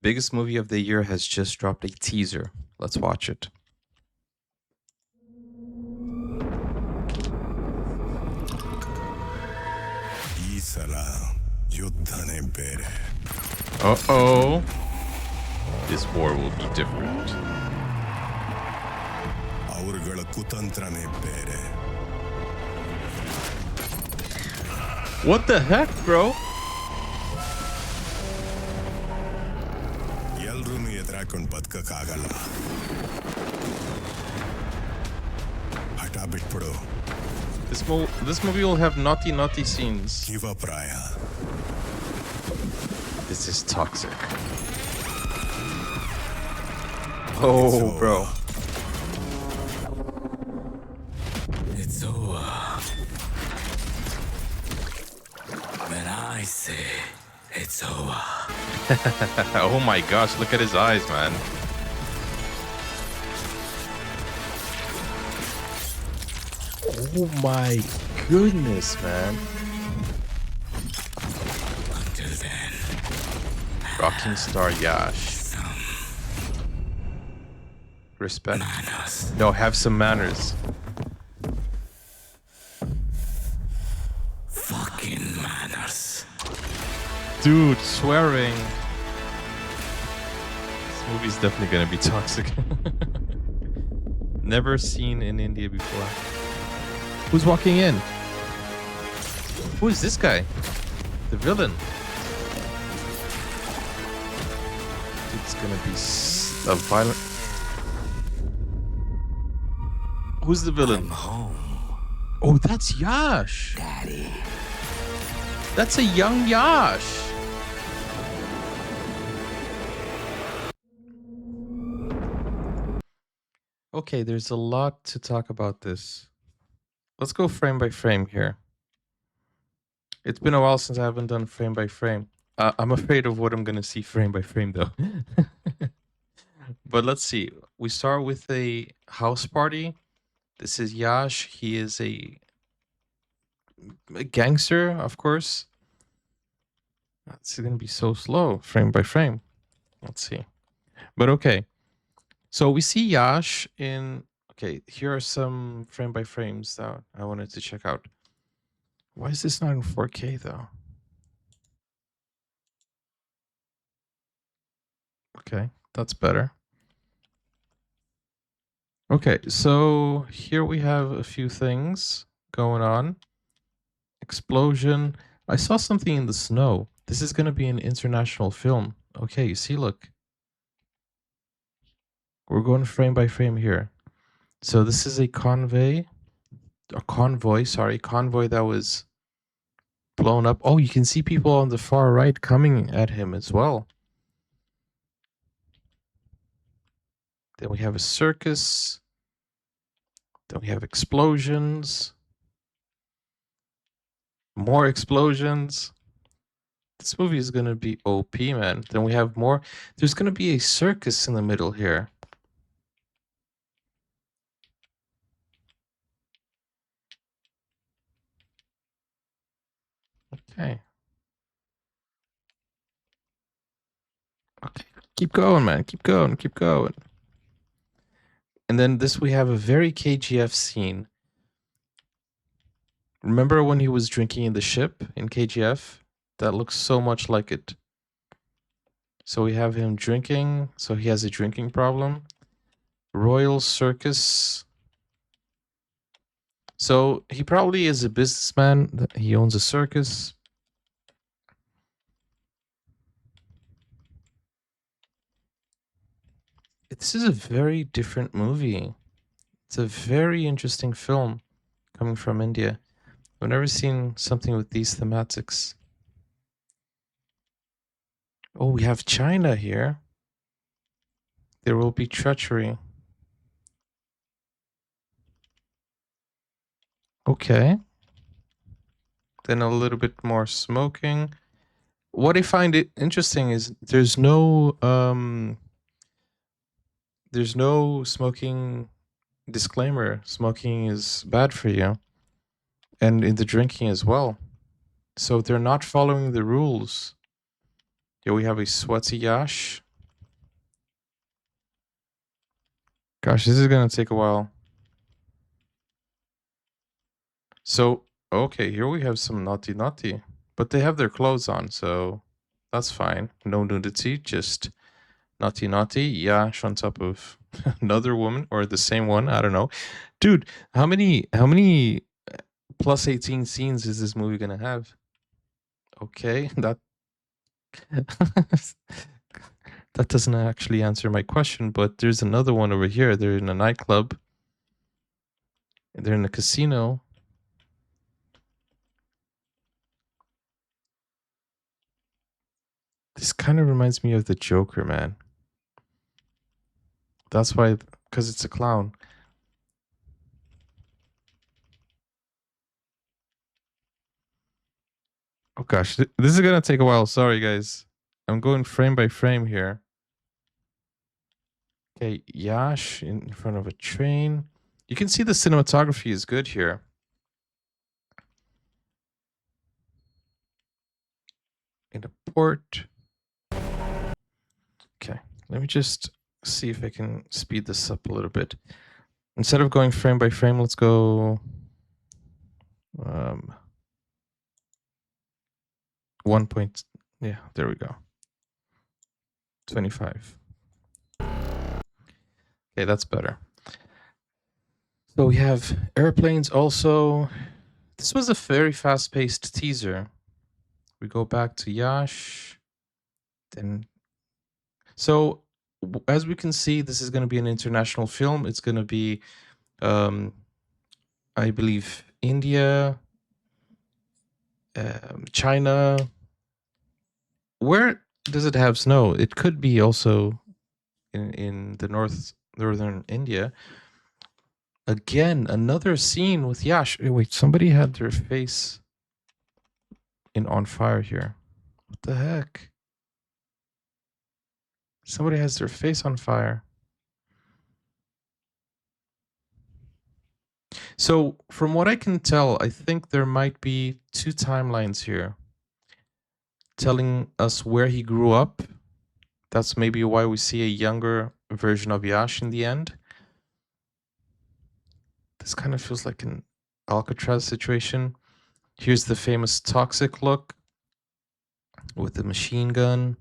Biggest movie of the year has just dropped a teaser. Let's watch it. Uh-oh. This war will be different. What the heck, bro? This movie will have naughty scenes. This is toxic. Oh, bro. It's over. When I say it's over. Oh my gosh, look at his eyes, man. Oh my goodness, man. Until then, Rocking star Yash. Respect. manners. No, have some manners. Fucking manners. Dude, swearing. This movie's definitely gonna be toxic. Never seen in India before. Who's walking in? Who is this guy? The villain. It's gonna be a violent... Who's the villain? I'm home, Oh, that's Yash. Daddy. That's a young Yash. Okay, there's a lot to talk about this. Let's go frame by frame here. It's been a while since I haven't done frame by frame. I'm afraid of what I'm going to see frame by frame, though. But let's see. We start with a house party. This is Yash. He is a gangster, of course. It's going to be so slow, frame by frame. Let's see. But okay. So we see Yash in... Okay, here are some frame by frames that I wanted to check out. Why is this not in 4K, though? Okay, that's better. Okay, so here we have a few things going on. Explosion. I saw something in the snow. This is going to be an international film. Okay, you see, look. We're going frame by frame here. So this is a convoy that was blown up. Oh, you can see people on the far right coming at him as well. Then we have a circus. Then we have explosions. More explosions. This movie is going to be OP, man. Then we have more. There's going to be a circus in the middle here. Okay. Okay. Keep going, man. Keep going. Keep going. And then this, we have a very KGF scene. Remember when he was drinking in the ship in KGF? That looks so much like it. So we have him drinking. So he has a drinking problem. Royal Circus. So he probably is a businessman. He owns a circus. This is a very different movie. It's a very interesting film coming from India. I've never seen something with these thematics. Oh, we have China here. There will be treachery. Okay. Then a little bit more smoking. What I find it interesting is there's no smoking disclaimer. Smoking is bad for you. And in the drinking as well. So they're not following the rules. Here we have a sweaty Yash. Gosh, this is gonna take a while. So, okay, here we have some naughty naughty, but they have their clothes on, so that's fine. No nudity, just naughty naughty. Yash on top of another woman or the same one. I don't know, dude. How many plus 18 scenes is this movie gonna have? Okay, that that doesn't actually answer my question. But there's another one over here. They're in a nightclub. They're in a casino. This kind of reminds me of the Joker, man. That's why, because it's a clown. Oh gosh, this is gonna take a while. Sorry, guys. I'm going frame by frame here. Okay, Yash in front of a train. You can see the cinematography is good here. In a port. Okay, let me just see if I can speed this up a little bit. Instead of going frame by frame, let's go 1 point. Yeah, there we go. 25. Okay, that's better. So we have airplanes also. This was a very fast-paced teaser. We go back to Yash. Then, so as we can see, this is going to be an international film. It's going to be, I believe, India, China. Where does it have snow? It could be also in the northern India. Again, another scene with Yash. Wait, somebody had their face on fire here. What the heck? Somebody has their face on fire. So from what I can tell, I think there might be two timelines here telling us where he grew up. That's maybe why we see a younger version of Yash in the end. This kind of feels like an Alcatraz situation. Here's the famous toxic look with the machine gun.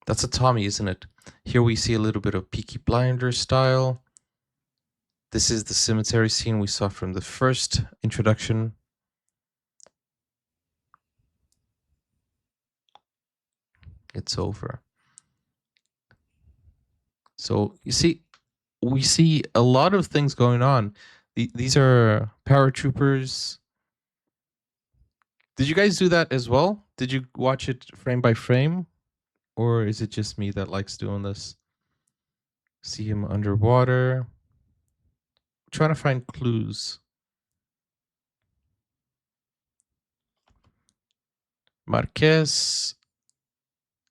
That's a Tommy, isn't it? Here we see a little bit of Peaky Blinders style. This is the cemetery scene we saw from the first introduction. It's over. So you see, we see a lot of things going on. These are paratroopers. Did you guys do that as well? Did you watch it frame by frame? Or is it just me that likes doing this? See him underwater. Trying to find clues. Marquez,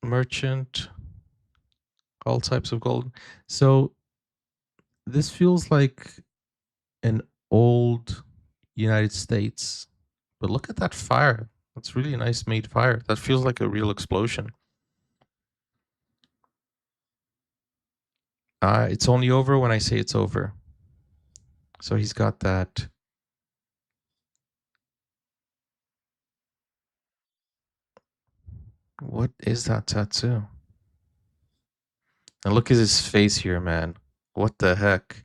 merchant, all types of gold. So this feels like an old United States. But look at that fire. That's really a nice made fire. That feels like a real explosion. It's only over when I say it's over. So he's got that. What is that tattoo? And look at his face here, man. What the heck?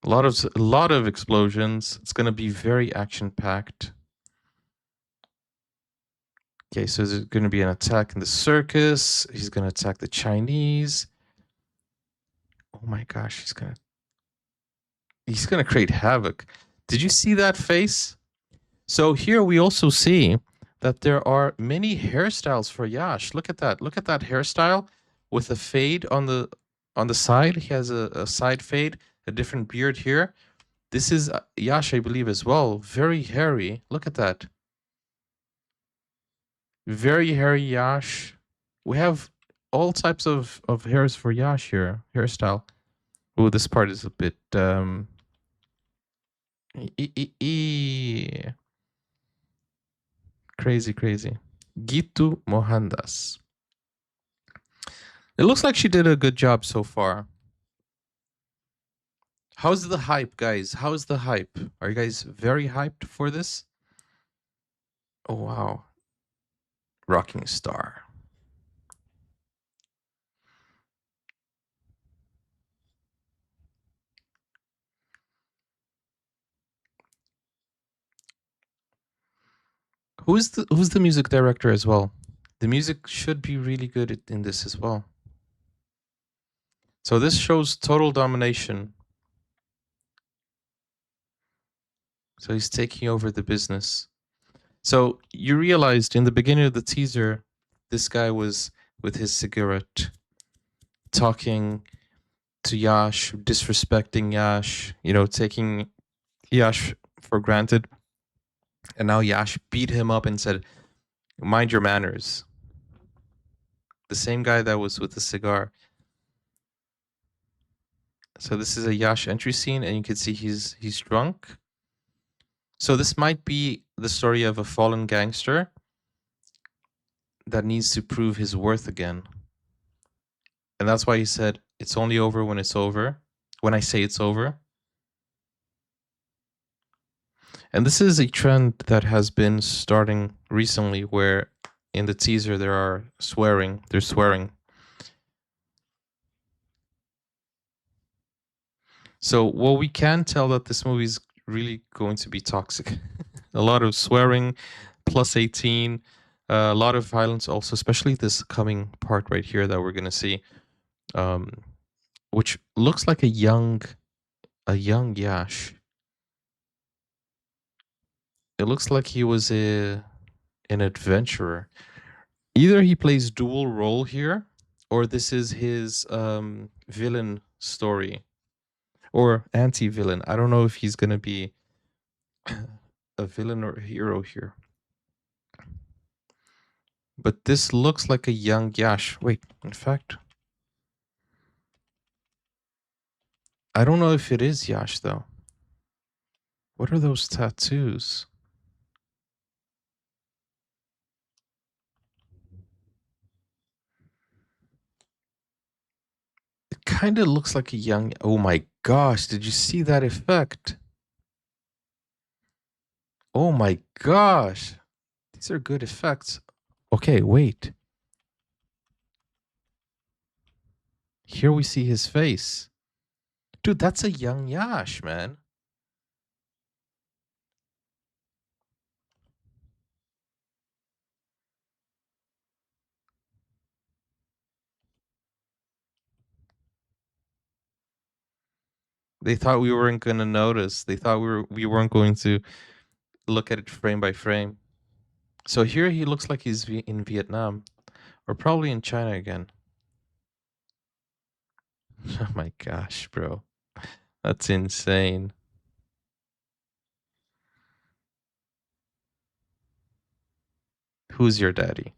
A lot of explosions. It's gonna be very action packed. Okay, so there's gonna be an attack in the circus. He's gonna attack the Chinese. Oh my gosh, he's gonna create havoc. Did you see that face? So here we also see that there are many hairstyles for Yash. Look at that. Look at that hairstyle with a fade on the side. He has a side fade, a different beard here. This is Yash, I believe, as well. Very hairy. Look at that. Very hairy Yash. We have all types of hairs for Yash here. Hairstyle. Oh, this part is a bit Crazy, crazy. Geetu Mohandas. It looks like she did a good job so far. How's the hype, guys? How's the hype? Are you guys very hyped for this? Oh, wow. Rocking star. Who's the music director as well? The music should be really good in this as well. So this shows total domination. So he's taking over the business. So you realized in the beginning of the teaser, this guy was with his cigarette talking to Yash, disrespecting Yash, taking Yash for granted. And now Yash beat him up and said, "Mind your manners." The same guy that was with the cigar. So this is a Yash entry scene, and you can see he's drunk. So this might be the story of a fallen gangster that needs to prove his worth again. And that's why he said, "It's only over when it's over. When I say it's over." And this is a trend that has been starting recently where in the teaser they're swearing. So, well, we can tell that this movie is really going to be toxic. A lot of swearing, plus 18, a lot of violence also, especially this coming part right here that we're going to see, which looks like a young Yash. It looks like he was an adventurer. Either he plays dual role here, or this is his villain story or anti-villain. I don't know if he's gonna be a villain or a hero here. But this looks like a young Yash. Wait, in fact, I don't know if it is Yash though. What are those tattoos? It kind of looks like a young. Oh my gosh, did you see that effect? Oh my gosh. These are good effects. Okay, wait. Here we see his face. Dude, that's a young Yash, man. They thought we weren't going to notice. They thought we weren't going to look at it frame by frame. So here he looks like he's in Vietnam or probably in China again. Oh my gosh, bro. That's insane. Who's your daddy?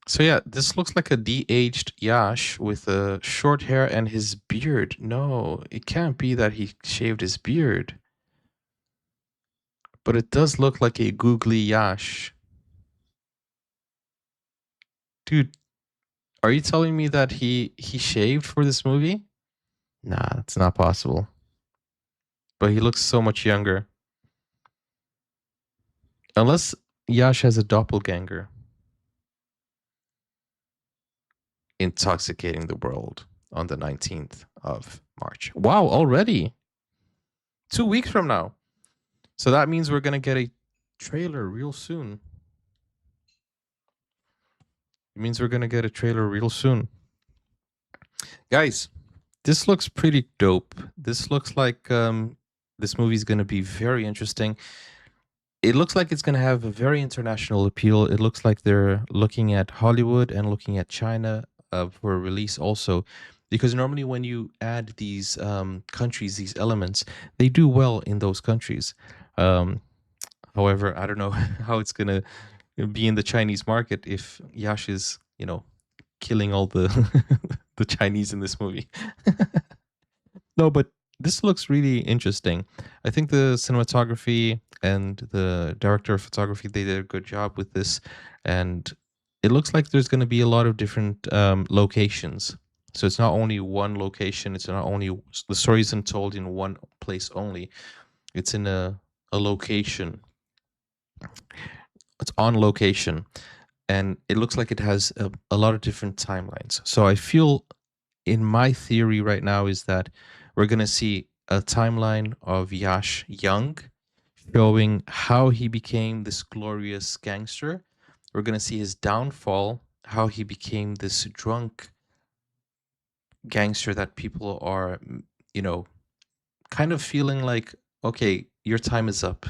So yeah, this looks like a de-aged Yash with short hair and his beard. No, it can't be that he shaved his beard. But it does look like a googly Yash. Dude, are you telling me that he shaved for this movie? Nah, that's not possible. But he looks so much younger. Unless Yash has a doppelganger. Intoxicating the world on the 19th of March. Wow, already 2 weeks from now. So that means we're going to get a trailer real soon. It means we're going to get a trailer real soon. Guys, this looks pretty dope. This looks like this movie's going to be very interesting. It looks like it's going to have a very international appeal. It looks like they're looking at Hollywood and looking at China for release also. Because normally when you add these countries, these elements, they do well in those countries. However, I don't know how it's going to be in the Chinese market if Yash is, killing all the the Chinese in this movie. No, but this looks really interesting. I think the cinematography and the director of photography, they did a good job with this, and it looks like there's going to be a lot of different locations. So it's not only one location. It's not only the story isn't told in one place only. It's in a location. It's on location, and it looks like it has a lot of different timelines. So I feel, in my theory right now, is that we're going to see a timeline of Yash young, showing how he became this glorious gangster. We're going to see his downfall, how he became this drunk gangster that people are, you know, kind of feeling like, okay, your time is up.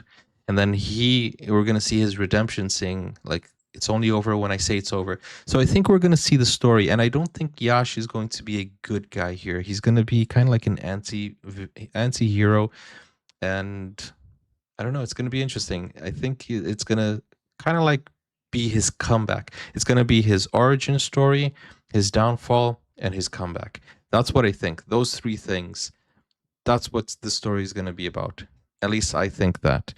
And then we're going to see his redemption, saying, like, it's only over when I say it's over. So I think we're going to see the story. And I don't think Yash is going to be a good guy here. He's going to be kind of like an anti-hero. And I don't know, it's going to be interesting. I think it's going to kind of like be his comeback. It's going to be his origin story, his downfall, and his comeback. That's what I think. Those three things, that's what the story is going to be about. At least I think that.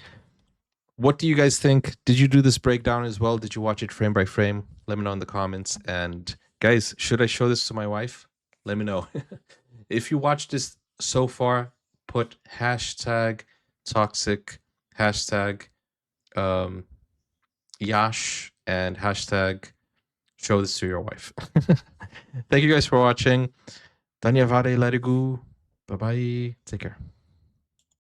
What do you guys think? Did you do this breakdown as well? Did you watch it frame by frame? Let me know in the comments. And guys, should I show this to my wife? Let me know. If you watched this so far, put hashtag toxic, hashtag Yash, and hashtag show this to your wife. Thank you guys for watching. Dhanyavade larigu. Bye bye. Take care.